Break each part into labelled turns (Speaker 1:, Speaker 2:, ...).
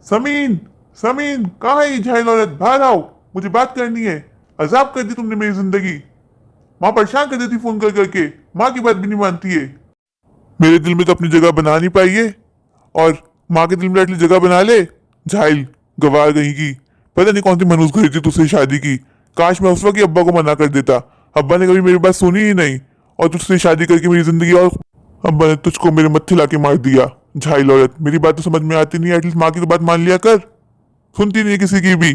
Speaker 1: समीन, समीन कहाँ है ये झाइल औरत? बाहर आओ, मुझे बात करनी है। अजाब कर दी तुमने मेरी जिंदगी। माँ परेशान कर देती फोन कर करके, माँ की बात भी नहीं मानती है। मेरे दिल में तो अपनी जगह बना नहीं पाई है, और माँ के दिल में एटलीस्ट जगह बना ले। झाइल गवार कहीं की, पता नहीं कौन सी मनूस गई थी तुझसे शादी की। काश मैं उस वक्त ही अब्बा को मना कर देता। अब्बा ने कभी मेरी बात सुनी ही नहीं, और तुझसे शादी करके मेरी जिंदगी, और अब्बा ने तुझको मेरे मत्थे लाके मार दिया। झाइल औरत, मेरी बात तो समझ में आती नहीं, एटलीस्ट माँ की तो बात मान लिया कर। सुनती नहीं किसी की भी।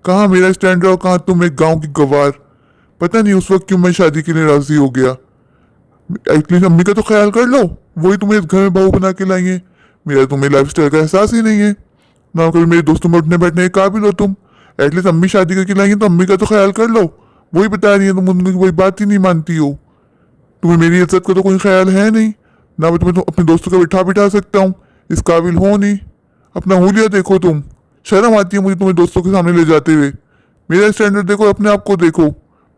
Speaker 1: कहाँ मेरा स्टैंड और कहाँ तुम एक गांव की गवार। पता नहीं उस वक्त क्यों मैं शादी के लिए राजी हो गया। एटलीस्ट अम्मी का तो ख्याल कर लो, वही तुम्हें इस घर में बहू बना के लाई है। मेरा तुम्हें लाइफ स्टाइल का एहसास ही नहीं है, ना कभी मेरे दोस्तों में उठने बैठने के काबिल हो तुम। एटलीस्ट अम्मी शादी करके लाई है तो अम्मी का तो ख्याल कर लो। वही बता रही है तुम उनकी कोई बात ही नहीं मानती हो। तुम्हें मेरी इज्जत का तो कोई ख्याल है नहीं, ना मैं तुम्हें अपने दोस्तों को बिठा सकता हूँ, इस काबिल हो नहीं। अपना हुलिया देखो तुम, शर्म आती है मुझे तुम्हें दोस्तों के सामने ले जाते हुए। मेरा स्टैंडर्ड देखो, अपने आप को देखो।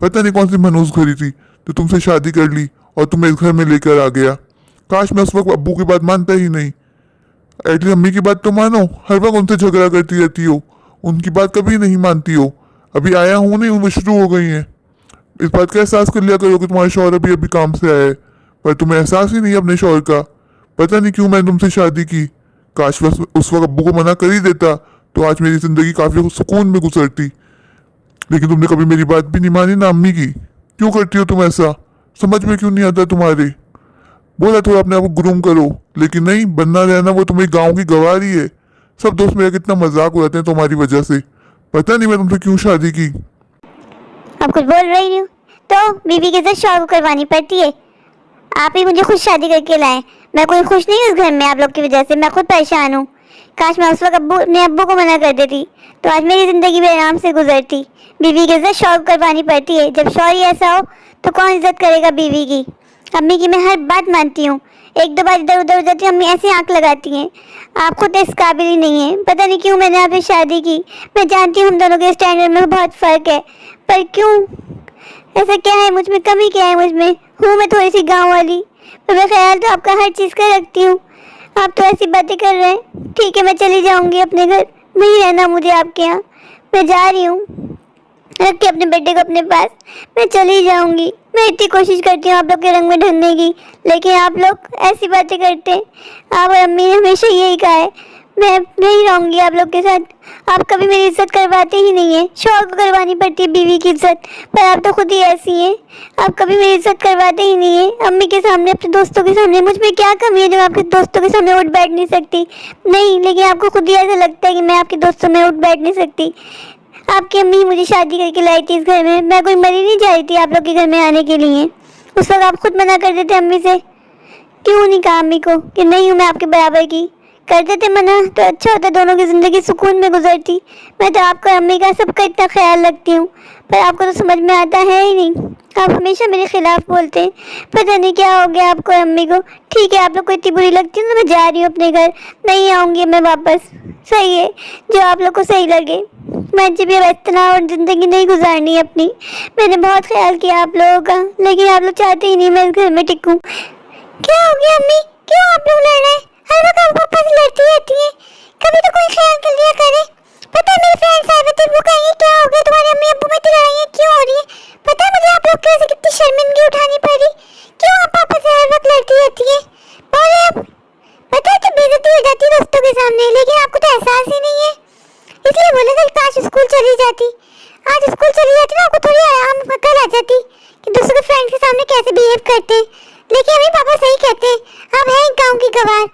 Speaker 1: पता नहीं कौन सी मनूस घड़ी थी जो तुमसे शादी कर ली और तुम्हें इस घर में लेकर आ गया। काश मैं उस वक्त अब्बू की बात मानता ही नहीं। एटलीस्ट अम्मी की बात तो मानो, हर वक्त उनसे झगड़ा करती रहती हो, उनकी बात कभी नहीं मानती हो। अभी आया हूँ नहीं, वो शुरू हो गई हैं। इस बात का एहसास कर लिया करो कि तुम्हारा शौहर अभी अभी काम से आया है, पर तुम्हें एहसास ही नहीं है अपने शौहर का। पता नहीं क्यों मैंने तुमसे शादी की। काश बस उस वक्त अब्बू को मना कर ही देता तो आज मेरी जिंदगी काफी सुकून में गुजरती। लेकिन तुमने कभी मेरी बात भी नहीं मानी, ना अम्मी की। क्यों करती हो तुम ऐसा? समझ में क्यों नहीं आता तुम्हारे? बोला थोड़ा अपने आप को ग्रूम करो, लेकिन नहीं, बनना रहना वो तुम्हें गांव की गवारी है। सब दोस्त मेरा कितना मजाक उड़ाते हैं तुम्हारी वजह से। पता नहीं मैं तुमसे क्यों शादी की।
Speaker 2: अब कुछ बोल रही हूँ तो बीवी के साथ शौक करवानी पड़ती है। आप ही मुझे खुद शादी करके लाए, मैं कोई खुश नहीं हूँ इस घर में आप लोग की वजह से। मैं खुद परेशान हूँ। काश मैं उस वक्त अपने अब्बू को मना कर देती तो आज मेरी जिंदगी भी आराम से गुजरती। बीवी के साथ शौक करवानी पड़ती है। जब शौहर ही ऐसा हो तो कौन इज्जत करेगा बीवी की। अम्मी की मैं हर बात मानती हूँ, एक दो बार इधर उधर हो जाती हूँ, अम्मी ऐसी आंख लगाती हैं। आप खुद इस काबिल ही नहीं है। पता नहीं क्यों मैंने आपसे शादी की। मैं जानती हूँ हम दोनों के स्टैंडर्ड में बहुत फर्क है, पर क्यों? ऐसा क्या है मुझ में, कमी क्या है मुझ में? हूँ मैं थोड़ी सी गाँव वाली, पर मैं ख्याल तो आपका हर चीज़ का रखती हूँ। आप तो ऐसी बातें कर रहे हैं। ठीक है, मैं चली जाऊँगी अपने घर, नहीं रहना मुझे आपके यहाँ। मैं जा रही हूँ, रख के अपने बेटे को अपने पास मैं चली जाऊंगी। मैं इतनी कोशिश करती हूँ आप लोग के रंग में ढलने की, लेकिन आप लोग ऐसी बातें करते हैं। आप और अम्मी ने हमेशा यही कहा है मैं नहीं रहूँगी आप लोग के साथ। आप कभी मेरी इज्जत करवाते ही नहीं है। शौहर को करवानी पड़ती है बीवी की इज्जत, पर आप तो खुद ही ऐसी हैं। आप कभी मेरी इज्जत करवाते ही नहीं है। अम्मी के सामने, अपने दोस्तों के सामने मुझ में क्या कमी है जो आपके दोस्तों के सामने उठ बैठ नहीं सकती? नहीं, लेकिन आपको खुद ही ऐसा लगता है कि मैं आपके दोस्तों में उठ बैठ नहीं सकती। आपकी अम्मी मुझे शादी करके लाई थी इस घर में। मैं कोई मरी नहीं जा रही थी आप लोग के घर में आने के लिए। उस वक्त आप खुद मना कर देते अम्मी से। क्यों नहीं कहा अम्मी को कि नहीं हूँ मैं आपके बराबर की? कर देते मना तो अच्छा होता, दोनों की ज़िंदगी सुकून में गुजरती। मैं तो आपका, अम्मी का, सबका इतना ख्याल रखती हूँ, पर आपको तो समझ में आता है ही नहीं। आप हमेशा मेरे खिलाफ बोलते हैं। पता नहीं क्या हो गया आपको, अम्मी को। ठीक है, आप लोग को इतनी बुरी लगती है तो मैं जा रही हूँ अपने घर, नहीं आऊँगी मैं वापस। सही है, जो आप लोग को सही लगे। मैं जब ये इतना और ज़िंदगी नहीं गुजारनी अपनी। मैंने बहुत ख्याल किया आप लोगों का, लेकिन आप लोग चाहते ही नहीं मैं इस घर में टिकूँ। क्या हो गया अम्मी, क्यों आप लोग लड़ रहे हैं? हर वक्त आप पापा से लड़ती रहती हैं, कभी तो कोई ख्याल कर लिया करे। पता है मेरी फ्रेंड्स आए थे, वो कहेंगे क्या हो गया तुम्हारे अम्मी अब्बू में लड़ाइयाँ क्यों हो रही है? पता है मुझे आप लोग की वजह से कितनी शर्मिंदगी उठानी पड़ी। क्यों आप पापा से हर वक्त लड़ती रहती है? बोले अब। पता है तो बेइज्जती हो जाती है दोस्तों के सामने, लेकिन आपको तो एहसास ही नहीं है। इसलिए बोला था काश स्कूल चली जाती। आज स्कूल चली जाती ना, आपको थोड़ी आराम कल आ जाती कि दूसरों के फ्रेंड्स के सामने कैसे बिहेव करते हैं। लेकिन अभी पापा सही कहते हैं, आप हैं गाँव की गवार।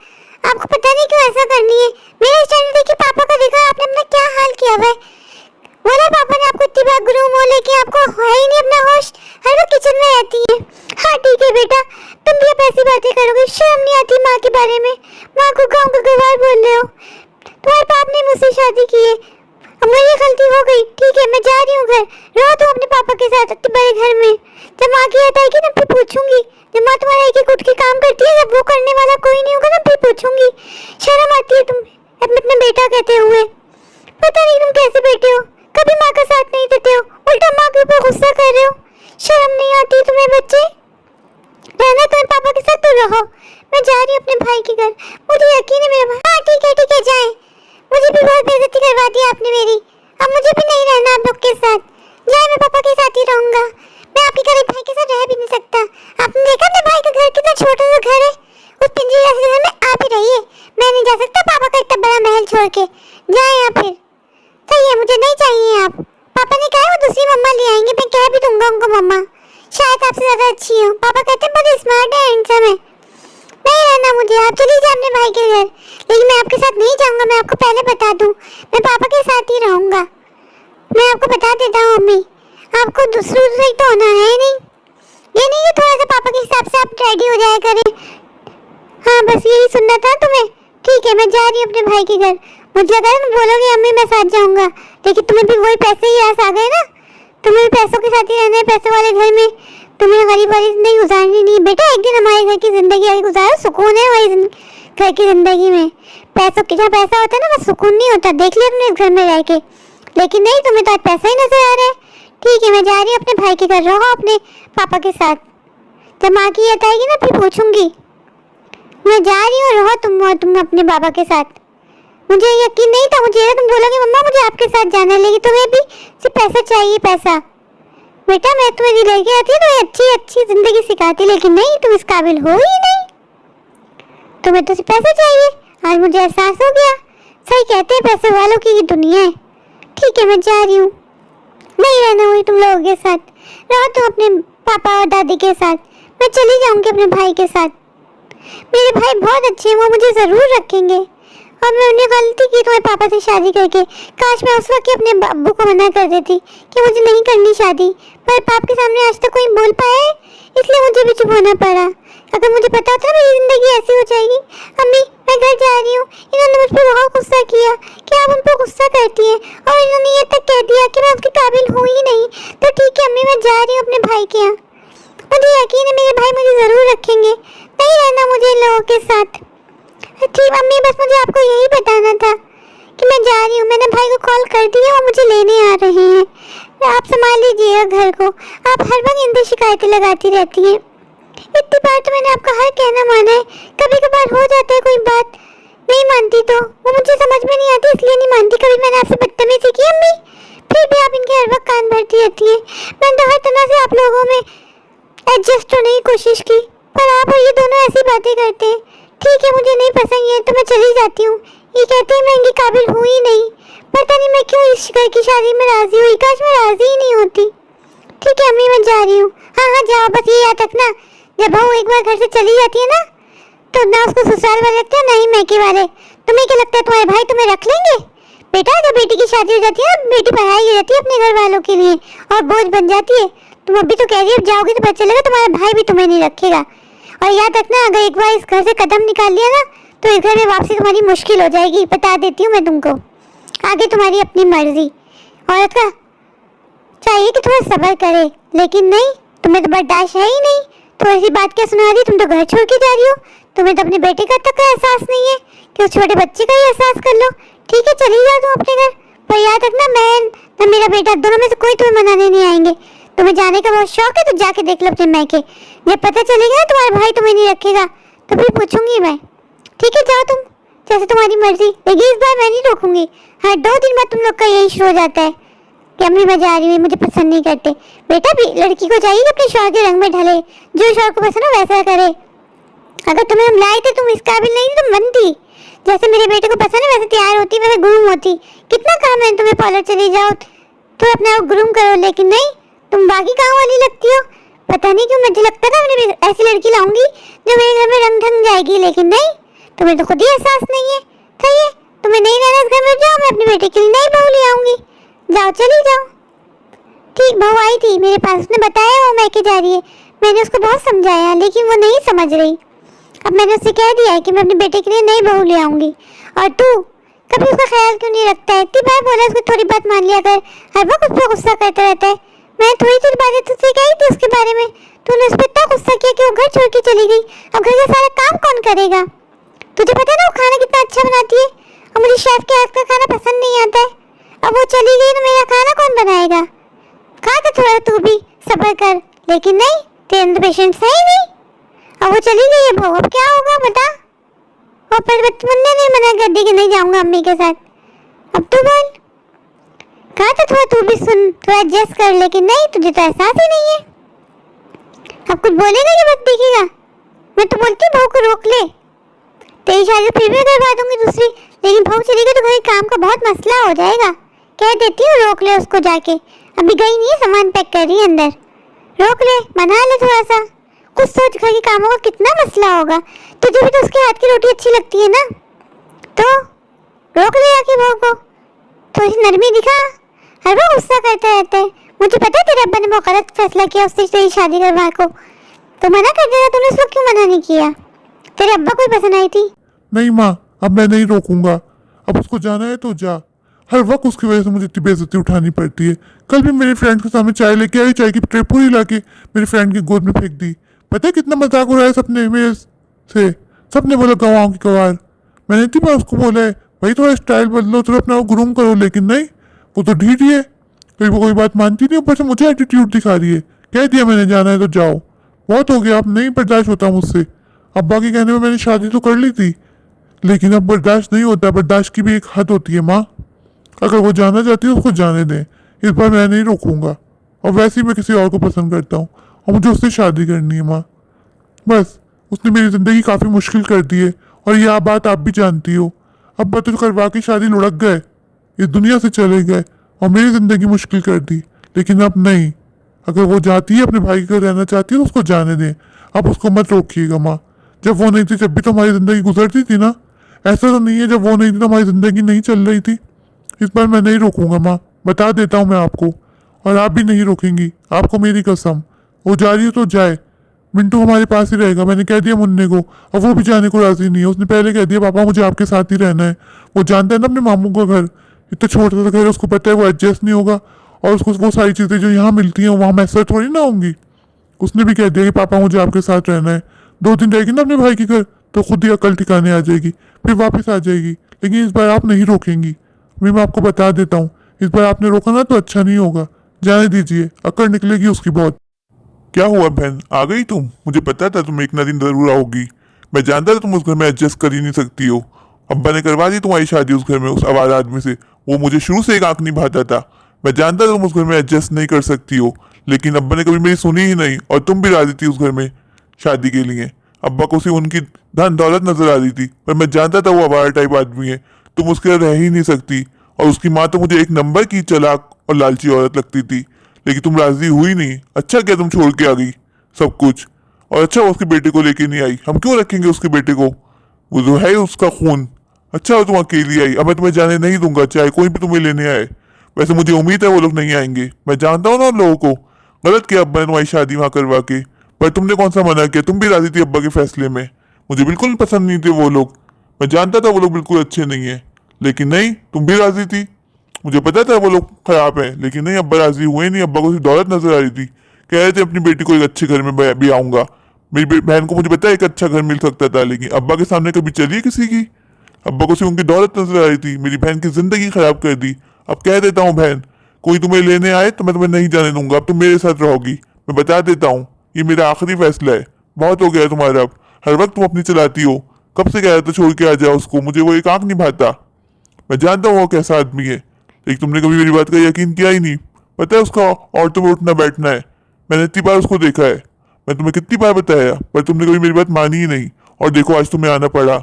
Speaker 2: आपको पता नहीं क्यों ऐसा करनी है। मेरा स्टैंडर्ड देखिए, पापा का देखा आपने अपना क्या हाल किया हुआ है। बोला पापा ने आपको इतनी बार ग्रूम हो, लेकिन आपको है ही नहीं अपना होश, हर वक्त किचन में रहती है। हाँ ठीक है बेटा, तुम भी अब ऐसी बातें करोगे, शर्म नहीं आती माँ के बारे में? माँ को गाँव का गवार बोल रहे हो। तुम्हारे बाप ने मुझसे शादी की है, अब मेरी गलती हो गई। ठीक है, मैं जा रही हूँ घर, रहो तुम अपने पापा के साथ अपने बड़े घर में। जब माँ की याद आएगी ना फिर पूछूंगी। जब माँ तुम्हारा एक एक उठ के काम करती है, जब वो करने वाला कोई नहीं होगा ना फिर पूछूंगी। शर्म आती है तुम अपना बेटा कहते हुए। पता नहीं तुम कैसे बेटे हो, कभी माँ का साथ नहीं देते हो, उल्टा माँ के ऊपर गुस्सा कर रहे हो। शर्म नहीं आती तुम्हें? बच्चे रहना तुम्हें पापा के साथ तो रहो। मैं जा रही हूँ अपने भाई के घर, मुझे यकीन है मेरा भाई। हाँ ठीक है जाए, मुझे भी बहुत बेइज्जती करवा दी आपने मेरी। अब मुझे भी नहीं रहना आप लोग के साथ। जाए, मैं पापा के साथ ही रहूंगा। मैं आपके गरीब भाई के साथ रह भी नहीं सकता। आपने देखा अपने भाई का घर कितना छोटा सा घर है। उस पिंजरे जैसे घर में आप ही रहिए। मैं नहीं जा सकता पापा का इतना बड़ा महल छोड़ के। जाए या फिर सही है, मुझे नहीं चाहिए आप। पापा ने कहा वो दूसरी मम्मा ले आएंगे। मैं कह भी दूंगा उनको मम्मा शायद आपसे ज्यादा अच्छी हो। पापा कहते हैं बहुत स्मार्ट है, हैंडसम है। नहीं रहना मुझे, आप चली जाए अपने भाई के घर। लेकिन मैं आपके साथ नहीं जाऊंगा, मैं आपको पहले बता दूं। मैं पापा के साथ ही रहूंगा। मैं आपको बता देता हूँ अम्मी, आपको दूसरों से तो होना है नहीं। ये नहीं है थोड़ा सा पापा के हिसाब से आप रेडी हो जाया करें। हाँ बस यही सुनना था तुम्हें। ठीक है, मैं जा रही हूँ अपने भाई के घर। मुझे लगा तुम बोलोगे अम्मी मैं साथ जाऊंगा, लेकिन तुम्हें भी वही पैसे ही आस आ गए ना। तुम्हें भी पैसों के साथ ही रहना है, पैसों वाले घर में। तुम्हें गरीब वाली जिंदगी गुजारनी नहीं बेटा। एक दिन हमारे घर की जिंदगी आगे गुजारो, सुकून है हमारी घर की जिंदगी में। पैसों की जहाँ पैसा होता है ना वहाँ सुकून नहीं होता। देख लिया तुमने इस घर में रह के। लेकिन नहीं, तुम्हें तो आज पैसा ही नजर आ रहा है। ठीक है, मैं जा रही हूँ अपने भाई के घर। रहो अपने पापा के साथ। जब माँ की याद आएगी ना फिर पूछूंगी। मैं जा रही हूँ, रहो तुम और तुम अपने बाबा के साथ। मुझे यकीन नहीं था, मुझे तुम बोलोगे मम्मा मुझे आपके साथ जाना है, लेकिन तुम्हें भी सिर्फ पैसा चाहिए, पैसा। बेटा मैं तुम्हें नहीं लेके आती तो अच्छी अच्छी जिंदगी सिखाती, लेकिन नहीं, तुम इस काबिल हो ही नहीं। तुम्हें तो सिर्फ पैसा चाहिए। आज मुझे एहसास हो गया। सही कहते हैं पैसे वालों की ये दुनिया है। ठीक है, मैं जा रही हूँ। नहीं रहना हुई तुम लोगों के साथ। रहो तुम अपने पापा और दादी के साथ। मैं चली जाऊंगी अपने भाई के साथ। मेरे भाई बहुत अच्छे हैं, वो मुझे जरूर रखेंगे। और मैं उन्हें गलती की तुम्हारे पापा से शादी करके। काश मैं उस वक्त ही अपने अब्बू को मना कर देती कि मुझे नहीं करनी शादी। पर पाप के सामने आज तक कोई बोल पाया है, इसलिए मुझे भी चुप होना पड़ा। अगर मुझे पता होता मेरी जिंदगी ऐसी हो जाएगी। अम्मी मैं घर जा रही हूँ। इन्होंने मुझ पर बहुत गुस्सा किया कि आप उन पर गुस्सा करती हैं, और इन्होंने ये तक कह दिया कि मैं उसके काबिल हूँ ही नहीं। तो ठीक है अम्मी, मैं जा रही हूँ अपने भाई के यहाँ। मुझे यकीन है मेरे भाई मुझे जरूर रखेंगे। नहीं रहना मुझे इन लोगों के साथ। ठीक अम्मी, बस मुझे आपको यही बताना था कि मैं जा रही हूँ। मैंने भाई को कॉल कर दिया, वो मुझे लेने आ रहे हैं। आप संभाल लीजिएगा घर को। आप हर वक्त इनसे शिकायतें लगाती रहती हैं। इतनी बार तो मैंने आपका हर कहना माना है। कभी कभार हो जाता है कोई बात नहीं मानती तो वो मुझे समझ में नहीं आती, इसलिए नहीं मानती। कभी मैंने आपसे बदतमीजी की अम्मी, फिर भी आप इनके हर वक्त कान भरती रहती हैं। मैंने तो हर तरह से आप लोगों में एडजस्ट होने की कोशिश की, पर आप और ये दोनों ऐसी बातें करते हैं। ठीक है, मुझे नहीं पसंद ये तो मैं चली जाती हूँ। ये कहते हैं मैं इनके काबिल हूँ ही नहीं। पता नहीं मैं क्यों इस घर की शादी में राजी हुई। काश मैं राजी ही नहीं होती। ठीक है अम्मी, मैं जा रही हूँ। हाँ हाँ जाओ, बस ये याद रखना जब बहू एक बार घर से चली जाती है ना, तो ना उसको ससुराल वाले लगते हैं ना ही मैके वाले। तुम्हें क्या लगता है तुम्हारे भाई तुम्हें रख लेंगे? बेटा जब बेटी की शादी हो जाती है ना, बेटी पढ़ाई हो जाती है अपने घर वालों के लिए और बोझ बन जाती है। तुम अभी तो कह रही हो जाओगी तो पता चलेगा तुम्हारा भाई भी तुम्हें नहीं रखेगा। और याद रखना अगर एक बार इस घर से कदम निकाल लिया ना तो इस घर में वापसी तुम्हारी मुश्किल हो जाएगी। बता देती हूँ मैं तुमको। आगे तुम्हारी अपनी मर्जी। औरत का चाहिए कि थोड़ा सब्र करे, लेकिन नहीं, तुम्हें तो बर्दाश्त है ही नहीं। तो ऐसी बात क्या सुना दी? तुम तो घर छोड़ के जा रही हो। तुम्हें तो अपने बेटे का तक का एहसास नहीं है कि उस छोटे बच्चे का ही एहसास कर लो। ठीक है चली जाओ तुम अपने घर, पर याद रखना मैं न मेरा बेटा दोनों में से कोई तुम्हें मनाने नहीं आएंगे। तुम्हें जाने का बहुत शौक है तो जाके देख लो अपने मैके। जब पता चलेगा ना तुम्हारा भाई तुम्हें नहीं रखेगा तो फिर पूछूंगी मैं। ठीक है जाओ तुम, जैसे तुम्हारी मर्जी, लेकिन इस बार मैं नहीं रोकूंगी। हाँ 2 दिन बाद तुम लोग का यही शुरू हो जाता है कि अम्मी मैं जा रही हूँ, मुझे पसंद नहीं करते। बेटा भी लड़की को चाहिए कि अपने शौहर के रंग में ढले, जो शौहर को पसंद हो वैसा करे। अगर तुम्हें हम लाए थे तुम इस काबिल नहीं थी, तुम बनती। जैसे मेरे बेटे को पसंद है वैसे तैयार होती, वैसे ग्रूम होती। कितना काम है तुम्हें, पार्लर चली जाओ तो अपने आप ग्रूम करो, लेकिन नहीं, तुम बाकी काम वाली लगती हो। पता नहीं क्यों मुझे लगता था मैं ऐसी लड़की लाऊंगी जो मेरे घर में रंग ढंग जाएगी, लेकिन नहीं, तुम्हें तो खुद ही एहसास नहीं है। सही है, तुम्हें नहीं रहना इस घर में, जाओ, मैं अपने बेटे के लिए नई बहू ले आऊंगी। जाओ चली जाओ। ठीक बहू आई थी मेरे पास, उसने बताया वो मैके जा रही है। मैंने उसको बहुत समझाया लेकिन वो नहीं समझ रही। अब मैंने उससे कह दिया है कि मैं अपने बेटे के लिए नई बहू ले आऊंगी। और तू कभी उसका ख्याल क्यों नहीं रखता है? इतनी बार बोला उसको थोड़ी बात मान लिया कर, हर वक्त उस पर गुस्सा करता रहता है। मैं थोड़ी थोड़ी बातें तुझसे कही थी उसके बारे में, तूने उस पर इतना गुस्सा किया कि वो घर छोड़ के चली गई। अब घर का सारा काम कौन करेगा? तुझे पता है ना वो खाना कितना अच्छा बनाती है, और मुझे शेफ के हाथ का खाना पसंद नहीं आता है। अब वो चली गई तो मेरा खाना कौन बनाएगा? खा तो थोड़ा तू भी सब्र कर, लेकिन नहीं, तेरे अंदर पेशेंस है ही नहीं। अब वो चली गई है बहू, अब क्या होगा बता? और पर मुन्ने नहीं मना कर दी कि नहीं जाऊंगा अम्मी के साथ। तो बोल। कहा था थोड़ा तू भी सुन, थोड़ा एडजस्ट कर, लेकिन नहीं, तुझे तो एहसास ही नहीं है। अब कुछ बोलेगा या मत दिखेगा? मैं तो बोलती बहू को रोक ले, तेरी शादी फिर भी करवा दूंगी दूसरी, लेकिन बहू चली गई तो घर काम का बहुत मसला हो जाएगा। कह देती हूँ रोक ले उसको जाके, अभी गई नहीं है, सामान पैक कर रही है अंदर। रोक ले, मना ले थोड़ा सा, कुछ सोच, घर के कामों का कितना मसला होगा। तुझे भी तो उसके हाथ की रोटी अच्छी लगती है ना, तो रोक ले आके बहू को, थोड़ी सी नरमी दिखा। हर बार गुस्सा करता रहता है। मुझे पता है तेरे अब्बा ने बहुत गलत फैसला किया उससे तेरी शादी करवा को, तो मना कर देगा। तूने उसको क्यों मना नहीं किया? तेरे अब्बा को ही पसंद आई थी।
Speaker 1: नहीं माँ, अब मैं नहीं रोकूंगा। अब उसको जाना है तो जा। हर वक्त उसकी वजह से मुझे इतनी बेइज्जती उठानी पड़ती है। कल भी मेरे फ्रेंड के सामने चाय लेके आई, चाय की ट्रे पूरी लाके मेरे फ्रेंड की गोद में फेंक दी। पता है कितना मजाक हो रहा है सबने मेरे से। सबने बोला गवाओं की गवार। मैंने इतनी बार उसको बोला है भाई थोड़ा स्टाइल बदलो, थोड़ा अपना ग्रूम करो, लेकिन नहीं, वो तो ढीठ है, वो कोई बात मानती नहीं। ऊपर से मुझे एटीट्यूड दिखा रही है। कह दिया मैंने जाना है तो जाओ, बहुत हो गया, अब नहीं बर्दाश्त होता मुझसे। अब्बा के कहने में मैंने शादी तो कर ली थी, लेकिन अब बर्दाश्त नहीं होता। बर्दाश्त की भी एक हद होती है माँ। अगर वो जाना चाहती है उसको जाने दें, इस बार मैं नहीं रोकूंगा। और वैसे ही मैं किसी और को पसंद करता हूँ और मुझे उससे शादी करनी है माँ। बस उसने मेरी ज़िंदगी काफ़ी मुश्किल कर दी है, और यह बात आप भी जानती हो। अब्बा तो करवा के शादी लुढ़क गए, इस दुनिया से चले गए और मेरी ज़िंदगी मुश्किल कर दी। लेकिन अब नहीं, अगर वो जाती है, अपने भाई के घर रहना चाहती है तो उसको जाने दें। आप उसको मत रोकिएगा माँ। जब वो नहीं थी जब भी तो हमारी ज़िंदगी गुजरती थी ना। ऐसा तो नहीं है जब वो नहीं थी तो हमारी ज़िंदगी नहीं चल रही थी। इस बार मैं नहीं रोकूंगा माँ, बता देता हूँ मैं आपको, और आप भी नहीं रोकेंगी, आपको मेरी कसम। वो जा रही है तो जाए, मिंटू हमारे पास ही रहेगा। मैंने कह दिया मुन्ने को, और वो भी जाने को राजी नहीं है। उसने पहले कह दिया पापा मुझे आपके साथ ही रहना है। वो जानता है ना अपने मामू का घर, इतना छोटा सा घर है, उसको पता है वो एडजस्ट नहीं होगा, और उसको वो सारी चीज़ें जो यहाँ मिलती हैं वहाँ मैसर थोड़ी ना होंगी। उसने भी कह दिया कि पापा मुझे आपके साथ रहना है। 2 दिन रहेगी ना अपने भाई के घर तो खुद ही अकल ठिकाने आ जाएगी, फिर वापस आ जाएगी। लेकिन इस बार आप नहीं रोकेंगी, मैं आपको बता देता हूँ। इस बार आपने रोका ना तो अच्छा नहीं होगा। जाने दीजिए, अकड़ निकलेगी उसकी बहुत। क्या हुआ बहन, आ गई तुम? मुझे पता था तुम एक ना दिन जरूर आओगी। मैं जानता था तुम उस घर में एडजस्ट कर ही नहीं सकती हो। अब्बा ने करवा दी तुम्हारी शादी उस घर में, उस आवारा आदमी से। वो मुझे शुरू से एक आंख नहीं भाता था। मैं जानता था तुम उस घर में एडजस्ट नहीं कर सकती हो, लेकिन अब्बा ने कभी मेरी सुनी ही नहीं, और तुम भी राजी थी उस घर में शादी के लिए। अब्बा को सिर्फ उनकी धन दौलत नजर आ रही थी, पर मैं जानता था वो आवारा टाइप आदमी है, तुम उसके साथ रह ही नहीं सकती। और उसकी माँ तो मुझे एक नंबर की चालाक और लालची औरत लगती थी, लेकिन तुम राजी हुई नहीं। अच्छा क्या तुम छोड़ के आ गई सब कुछ, और अच्छा उसके बेटे को लेके नहीं आई। हम क्यों रखेंगे उसके बेटे को, वो जो है उसका खून। अच्छा हो तुम अकेली आई, अब मैं तुम्हें जाने नहीं दूंगा, चाहे कोई भी तुम्हें लेने आए। वैसे मुझे उम्मीद है वो लोग नहीं आएंगे, मैं जानता हूँ ना उन लोगों को। गलत किया अब्बा ने तुम्हारी शादी वहां करवा के, पर तुमने कौन सा मना किया? तुम भी राजी थी अब्बा के फैसले में। मुझे बिल्कुल पसंद नहीं थे वो लोग, मैं जानता था वो लोग बिल्कुल अच्छे नहीं है, लेकिन नहीं, तुम भी राजी थी। मुझे पता था वो लोग खराब है, लेकिन नहीं, अब्बा राजी हुए नहीं। अब्बा को सिर्फ दौलत नजर आ रही थी। कह रहे थे अपनी बेटी को एक अच्छे घर में भी आऊंगा। मेरी बहन को मुझे पता है एक अच्छा घर मिल सकता था, लेकिन अब्बा के सामने कभी चली किसी की? अब्बा को सिर्फ उनकी दौलत नजर आ रही थी। मेरी बहन की जिंदगी खराब कर दी। अब कह देता हूँ बहन, कोई तुम्हें लेने आए तो मैं तुम्हें नहीं जाने दूंगा। अब तुम मेरे साथ रहोगी, मैं बता देता हूँ, ये मेरा आखिरी फैसला है। बहुत हो गया तुम्हारा, अब हर वक्त तुम अपनी चलाती हो। कब से कह रहा था छोड़ के आ जाओ उसको, मुझे वो एक आंख नहीं भाता। मैं जानता हूँ वो कैसा आदमी है, लेकिन तुमने कभी मेरी बात का यकीन किया ही नहीं। पता है उसका ऑटो में उठना बैठना है, मैंने इतनी बार उसको देखा है। मैं तुम्हें कितनी बार बताया, पर तुमने कभी मेरी बात मानी ही नहीं। और देखो आज तुम्हें आना पड़ा,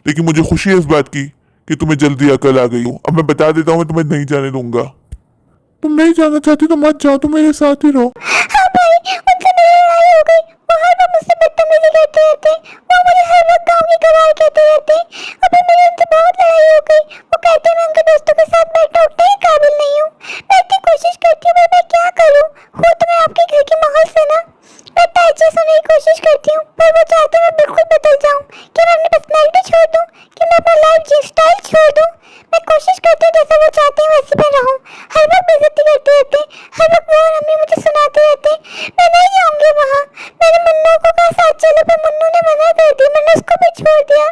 Speaker 1: लेकिन मुझे खुशी है इस बात की कि तुम्हें जल्दी अकल आ गई हो। अब मैं बता देता हूँ, मैं तुम्हें नहीं जाने दूंगा। तुम नहीं जाना चाहती तो मत जाओ, तुम मेरे साथ ही रहो।
Speaker 2: हाँ भाई, उनसे मेरी लड़ाई हो गई। वो हर वक्त मुझसे बदतमीजी करते रहते, वो मुझे हर वक्त गाँव की गवार कहते रहते। अभी मेरी उनसे बहुत लड़ाई हो गई। वो कहते हैं मैं उनके दोस्तों के साथ बैठना उठने ही काबिल नहीं हूँ। मैं इतनी कोशिश करती हूँ, मैं क्या करूँ? हो तो मैं आपके घर के माहौल से ना, मैं एडजस्ट होने की कोशिश करती हूँ, पर वो चाहते हैं मैं बिल्कुल बदल जाऊँ, कि मैं अपनी पर्सनैलिटी छोड़ दूँ, कि मैं अपना लाइफ स्टाइल छोड़ दूँ। मैं कोशिश करती हूँ जैसा वो चाहते हैं वैसे मैं रहूँ। हर वक्त बेइज्जती करते रहते, हर वक्त वो और अम्मी मुझे सुनाते रहते। मैं नहीं जाऊँगी वहाँ। मैंने मुन्नू को कहा साथ चलो, पर मुन्नू ने मना कर दी, मैंने उसको भी छोड़ दिया।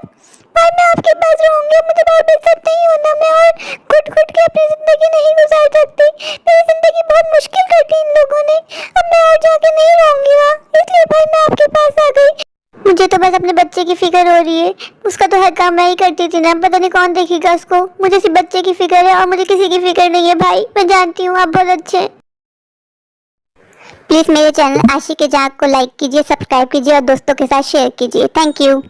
Speaker 2: भाई मैं आपके पास रहूँगी, मुझे और बेइज्जत नहीं होना। मैं और घुट घुट के अपनी जिंदगी नहीं गुजार सकती। मेरी जिंदगी बहुत मुश्किल कर दी इन लोगों ने। अब मैं और जाके नहीं रहूँगी वहाँ, इसलिए भाई मैं आपके पास आ गई। मुझे तो बस अपने बच्चे की फिक्र हो रही है। उसका तो हर काम मैं ही करती थी ना, पता नहीं कौन देखेगा उसको। मुझे सिर्फ बच्चे की फिक्र है और मुझे किसी की फिक्र नहीं है भाई। मैं जानती हूँ आप बहुत अच्छे हैं। प्लीज मेरे चैनल आशिक जाग को लाइक कीजिए, सब्सक्राइब कीजिए और दोस्तों के साथ शेयर कीजिए। Thank you.